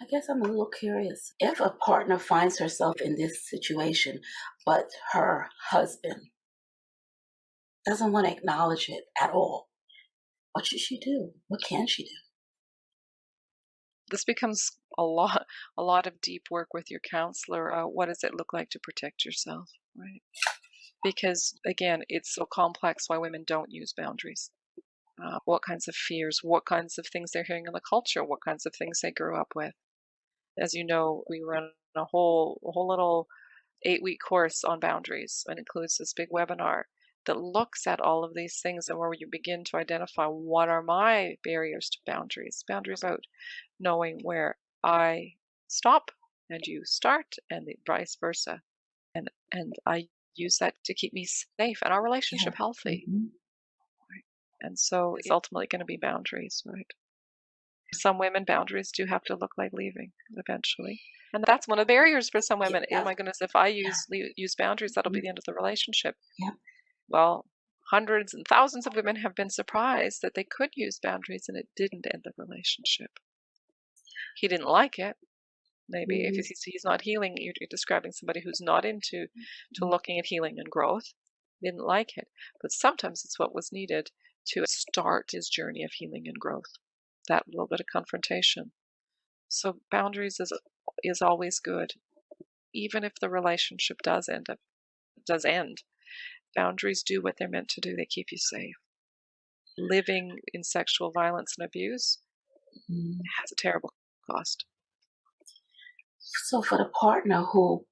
I guess I'm a little curious. If a partner finds herself in this situation, but her husband doesn't want to acknowledge it at all, what should she do? What can she do? This becomes a lot of deep work with your counselor. What does it look like to protect yourself, right? Because again, it's so complex why women don't use boundaries. What kinds of fears, what kinds of things they're hearing in the culture, what kinds of things they grew up with. As you know, we run a whole little 8-week course on boundaries, and includes this big webinar that looks at all of these things, and where you begin to identify what are my barriers to boundaries. Boundaries out knowing where I stop and you start, and vice versa. And I use that to keep me safe and our relationship healthy. Mm-hmm. Right? And so it's ultimately going to be boundaries, right? Some women, boundaries do have to look like leaving eventually. And that's one of the barriers for some women. Oh my goodness, if I use boundaries, that'll be the end of the relationship. Yeah. Well, hundreds and thousands of women have been surprised that they could use boundaries and it didn't end the relationship. He didn't like it. Maybe if he's not healing, you're describing somebody who's not into looking at healing and growth. Didn't like it. But sometimes it's what was needed to start his journey of healing and growth. That little bit of confrontation. So boundaries is always good. Even if the relationship does end. Boundaries do what they're meant to do. They keep you safe. Living in sexual violence and abuse has a terrible cost. So for the partner who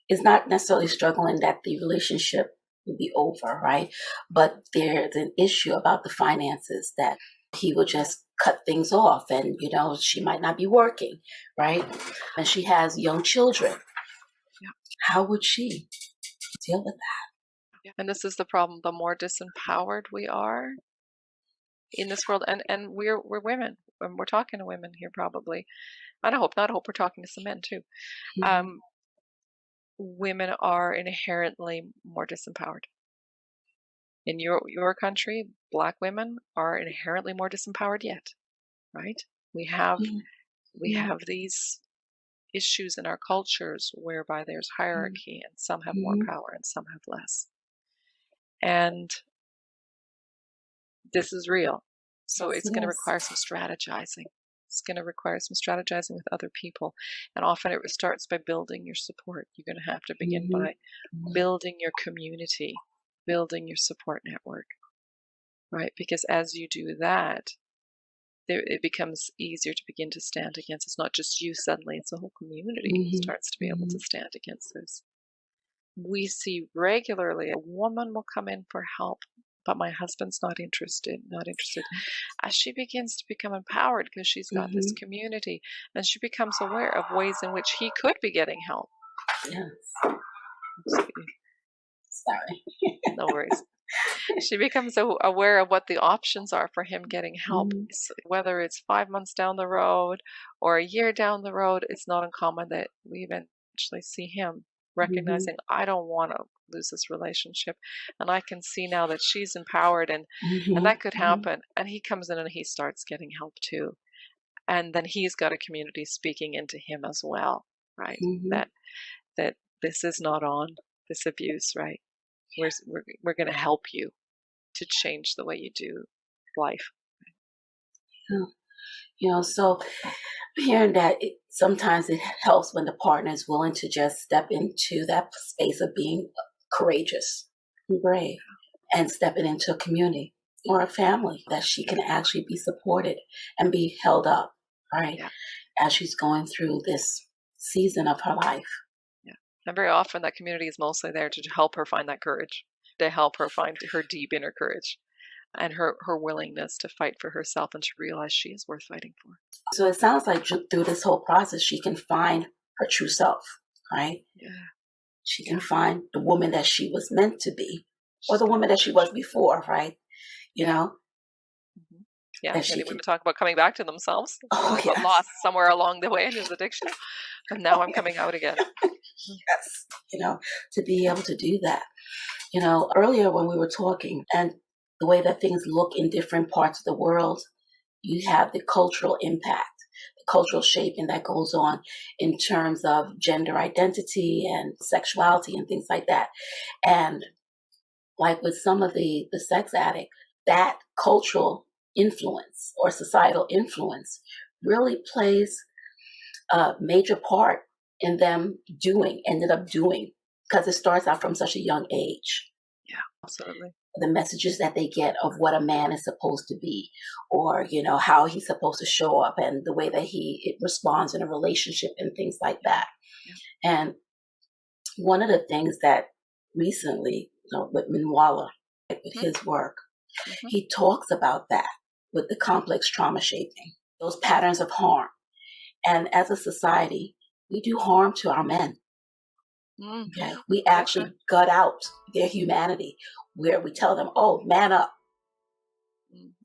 is not necessarily struggling that the relationship will be over, right? But there's an issue about the finances, that he will just cut things off, and she might not be working, right? And she has young children. Yeah. How would she deal with that? Yeah. And this is the problem. The more disempowered we are in this world, and we're women, and we're talking to women here probably. And I hope we're talking to some men too. Women are inherently more disempowered. In your country, Black women are inherently more disempowered yet, right? We have these issues in our cultures whereby there's hierarchy, and some have more power and some have less. And this is real. So it's going to require some strategizing. It's going to require some strategizing with other people. And often it starts by building your support. You're going to have to begin by building your community, building your support network, right? Because as you do that, it becomes easier to begin to stand against. It's not just you suddenly, it's the whole community starts to be able to stand against this. We see regularly a woman will come in for help, but my husband's not interested. As she begins to become empowered because she's got this community, and she becomes aware of ways in which he could be getting help. Yes. Sorry. No worries. She becomes aware of what the options are for him getting help. Whether it's 5 months down the road or a year down the road, it's not uncommon that we eventually see him recognizing, I don't want to lose this relationship, and I can see now that she's empowered, and that could happen. And he comes in and he starts getting help too, and then he's got a community speaking into him as well, right? That this is not on, this abuse, right? We're going to help you to change the way you do life. So hearing that, sometimes it helps when the partner is willing to just step into that space of being courageous and brave, and stepping into a community or a family that she can actually be supported and be held up, right? Yeah. As she's going through this season of her life. Yeah. And very often that community is mostly there to help her find that courage, to help her find her deep inner courage and her willingness to fight for herself and to realize she is worth fighting for. So it sounds like through this whole process, she can find her true self, right? Yeah. She can find the woman that she was meant to be, or the woman that she was before, right? Yeah, many women talk about coming back to themselves. Got lost somewhere along the way in his addiction, and now I'm coming out again. Yes, to be able to do that. Earlier when we were talking, and the way that things look in different parts of the world, you have the cultural impact. the cultural shaping that goes on in terms of gender identity and sexuality and things like that. And like with some of the sex addict, that cultural influence or societal influence really plays a major part in them ended up doing, because it starts out from such a young age. Yeah, absolutely. The messages that they get of what a man is supposed to be, or, you know, how he's supposed to show up and the way that it responds in a relationship and things like that. Yeah. And one of the things that recently, you know, with Minwala, with his work, he talks about that with the complex trauma shaping, those patterns of harm. And as a society, we do harm to our men. Okay? We actually gut out their humanity, where we tell them, oh, man up.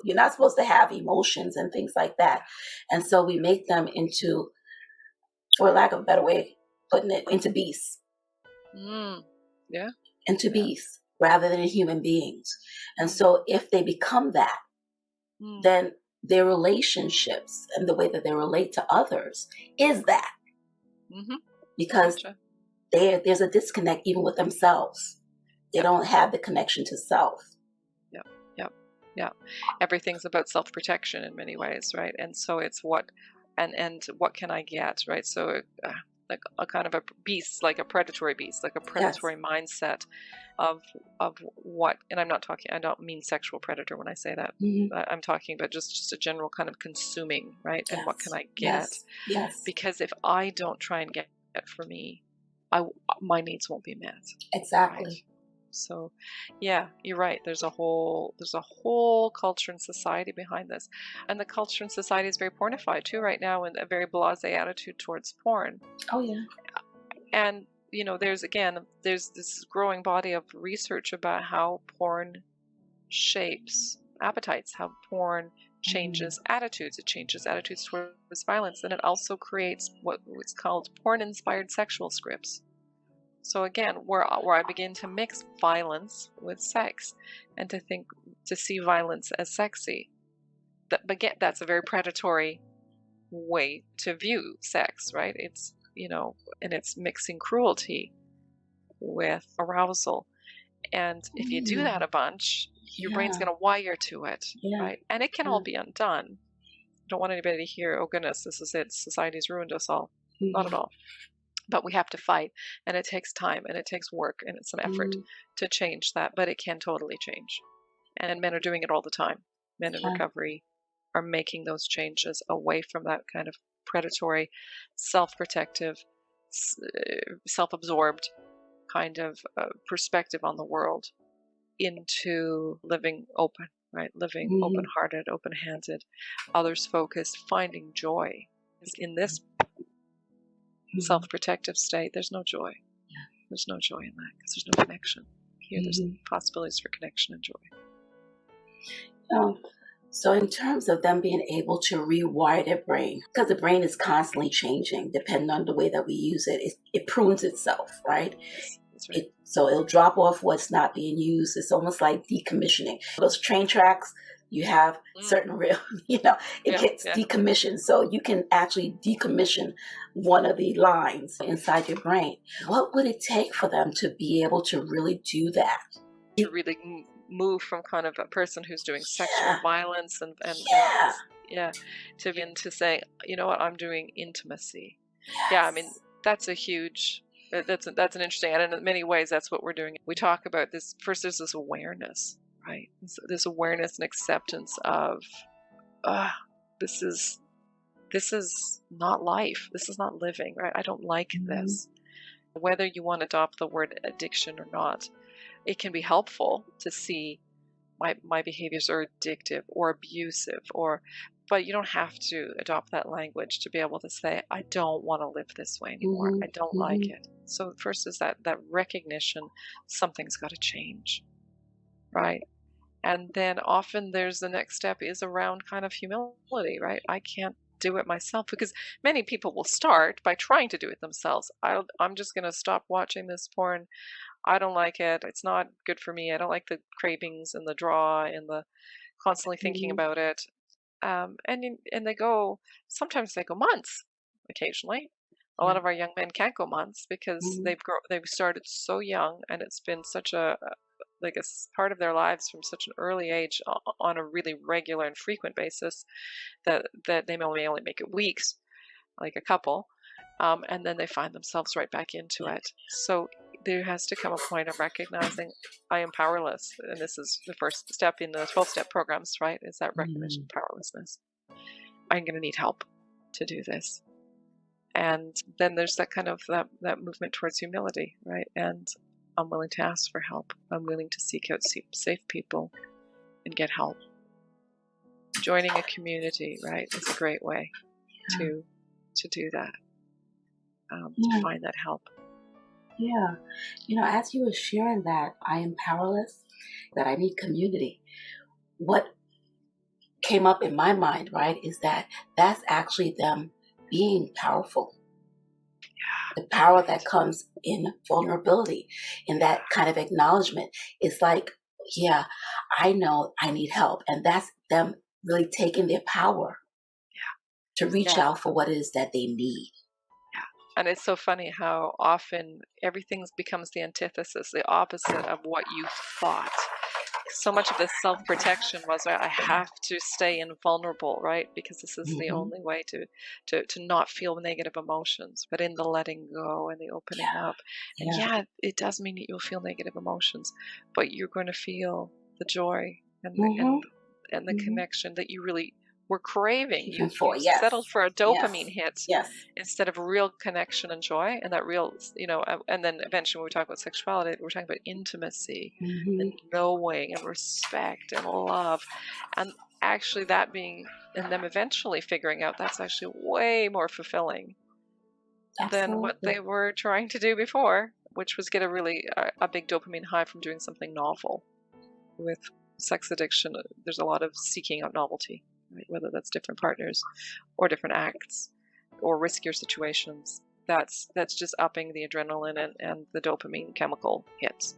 You're not supposed to have emotions and things like that. And so we make them into, for lack of a better way of putting it, into beasts. Yeah. Into beasts rather than human beings. And so if they become that, then their relationships and the way that they relate to others is that. Because there's a disconnect even with themselves. They don't have the connection to self. Yeah. Everything's about self-protection in many ways, right? And so it's what can I get, right? So like a kind of a beast, like a predatory beast, like a predatory mindset of what, and I don't mean sexual predator when I say that. I'm talking about just a general kind of consuming, right? And what can I get? Yes. Because if I don't try and get it for me, my needs won't be met. Exactly. Right? So, yeah, you're right. There's a whole culture and society behind this, and the culture and society is very pornified too right now, and a very blasé attitude towards porn. Oh yeah. And you know, there's this growing body of research about how porn shapes appetites, how porn changes attitudes. It changes attitudes towards violence, and it also creates what's called porn-inspired sexual scripts. So again, where I begin to mix violence with sex, and to see violence as sexy. But again, that's a very predatory way to view sex, right? It's, you know, and it's mixing cruelty with arousal. And if you do that a bunch, your brain's going to wire to it, right? And it can all be undone. I don't want anybody to hear, oh goodness, this is it, society's ruined us all. Not at all. But we have to fight, and it takes time, and it takes work, and it's some effort to change that, but it can totally change. And men are doing it all the time. Men in recovery are making those changes away from that kind of predatory, self-protective, self-absorbed kind of perspective on the world into living open, right? Living open-hearted, open-handed, others-focused, finding joy. In this self-protective state, there's no joy. There's no joy in that because there's no connection. Here, there's possibilities for connection and joy. So in terms of them being able to rewire their brain, because the brain is constantly changing depending on the way that we use it, it prunes itself, right? That's right. So it'll drop off what's not being used. It's almost like decommissioning. Those train tracks, you have certain real, it gets decommissioned. So you can actually decommission one of the lines inside your brain. What would it take for them to be able to really do that? To really move from kind of a person who's doing sexual violence and to begin to say, you know what, I'm doing intimacy. I mean, that's a huge, that's an interesting, and in many ways that's what we're doing. We talk about this, first there's this awareness, right? This awareness and acceptance of, this is not life. This is not living, right? I don't like this. Whether you want to adopt the word addiction or not, it can be helpful to see my behaviors are addictive or abusive, but you don't have to adopt that language to be able to say, I don't want to live this way anymore. I don't like it. So first is that recognition, something's got to change, right? And then often there's the next step is around kind of humility, right? I can't do it myself, because many people will start by trying to do it themselves. I'm just going to stop watching this porn. I don't like it. It's not good for me. I don't like the cravings and the draw and the constantly thinking about it. And they go, sometimes they go months, occasionally. A lot Yeah. of our young men can't go months because Mhm. they've started so young, and it's been such like part of their lives from such an early age on a really regular and frequent basis that they may only make it weeks, like a couple, and then they find themselves right back into it. So there has to come a point of recognizing I am powerless, and this is the first step in the 12-step programs, right? Is that recognition Mhm. of powerlessness. I'm going to need help to do this. And then there's that kind of that movement towards humility, right? And I'm willing to ask for help. I'm willing to seek out safe people and get help. Joining a community, right, is a great way to do that, to Yeah. find that help. Yeah. As you were sharing that I am powerless, that I need community, what came up in my mind, right, is that that's actually them being powerful. The power that comes in vulnerability, in that kind of acknowledgement. It's like, yeah, I know I need help. And that's them really taking their power to reach Yeah, out for what it is that they need. yeah. And it's so funny how often everything becomes the antithesis, the opposite of what you thought. So much of this self-protection was, right, I have to stay invulnerable, right? Because this is the Hmm. only way to not feel negative emotions. But in the letting go and the opening Yeah, up, and yeah. yeah, it does mean that you'll feel negative emotions, but you're going to feel the joy and Hmm. the Hmm. connection that you really were craving. Even You for, settled yes, for a yes, dopamine hit yes. instead of real connection and joy, and that real, and then eventually when we talk about sexuality, we're talking about intimacy Hmm. and knowing and respect and love, and actually that being, and them eventually figuring out that's actually way more fulfilling than what Absolutely. they were trying to do before, which was get a big dopamine high from doing something novel. With sex addiction, there's a lot of seeking out novelty, right? Whether that's different partners or different acts or riskier situations. That's just upping the adrenaline and the dopamine chemical hits.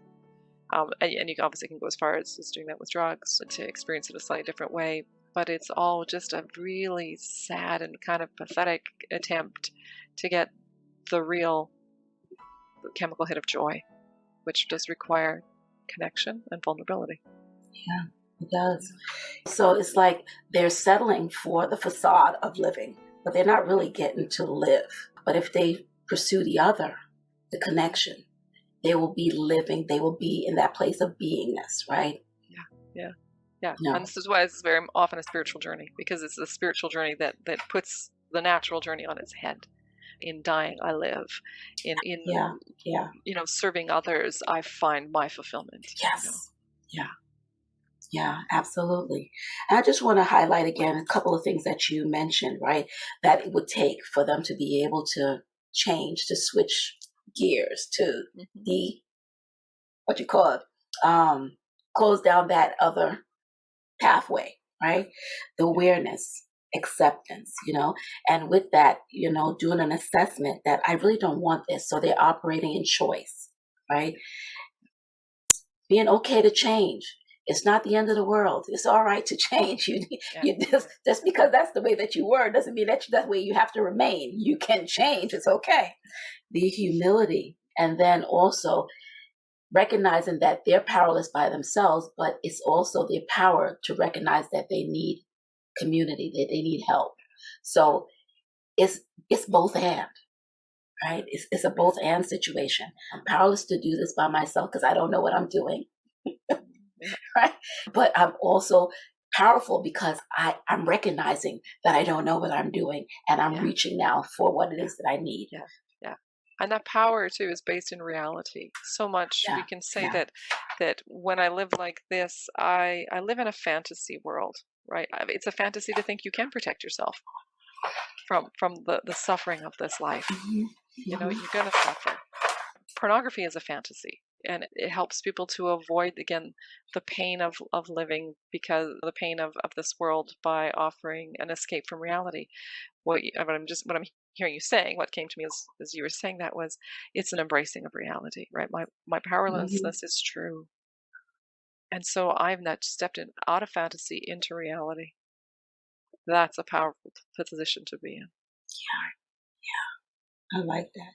And you obviously can go as far as doing that with drugs to experience it a slightly different way. But it's all just a really sad and kind of pathetic attempt to get the real chemical hit of joy, which does require connection and vulnerability. Yeah, it does. So it's like they're settling for the facade of living, but they're not really getting to live. But if they pursue the other, the connection, they will be living, they will be in that place of beingness, right? Yeah, yeah, yeah. And No. this is why it's very often a spiritual journey, because it's the spiritual journey that puts the natural journey on its head. In dying, I live. In Yeah, yeah, serving others, I find my fulfillment. yes. Yeah, yeah, absolutely. And I just want to highlight again a couple of things that you mentioned, right? That it would take for them to be able to change, to switch gears to Hmm. the what you call it, close down that other pathway, right? The awareness, acceptance, and with that, doing an assessment that I really don't want this. So they're operating in choice, right? Being okay to change. It's not the end of the world. It's all right to change. Yeah, You just because that's the way that you were doesn't mean that way you have to remain. You can change. It's okay. The humility, and then also recognizing that they're powerless by themselves, but it's also their power to recognize that they need community, that they need help. So it's both and, right? It's a both and situation. I'm powerless to do this by myself because I don't know what I'm doing, yeah, right? But I'm also powerful because I'm recognizing that I don't know what I'm doing and I'm yeah, reaching now for what it yeah, is that I need. yeah, yeah. And that power too is based in reality. So much we Yeah, can say yeah. that when I live like this, I live in a fantasy world, right? It's a fantasy to think you can protect yourself from the suffering of this life. Hmm. Hmm. You're going to suffer. Pornography is a fantasy, and it helps people to avoid, again, the pain of living, because the pain of this world, by offering an escape from reality. What I'm hearing you saying, what came to me as you were saying that, was it's an embracing of reality, right? My Hmm. powerlessness is true, and so I've not stepped out of fantasy into reality. That's a powerful position to be in. I like that.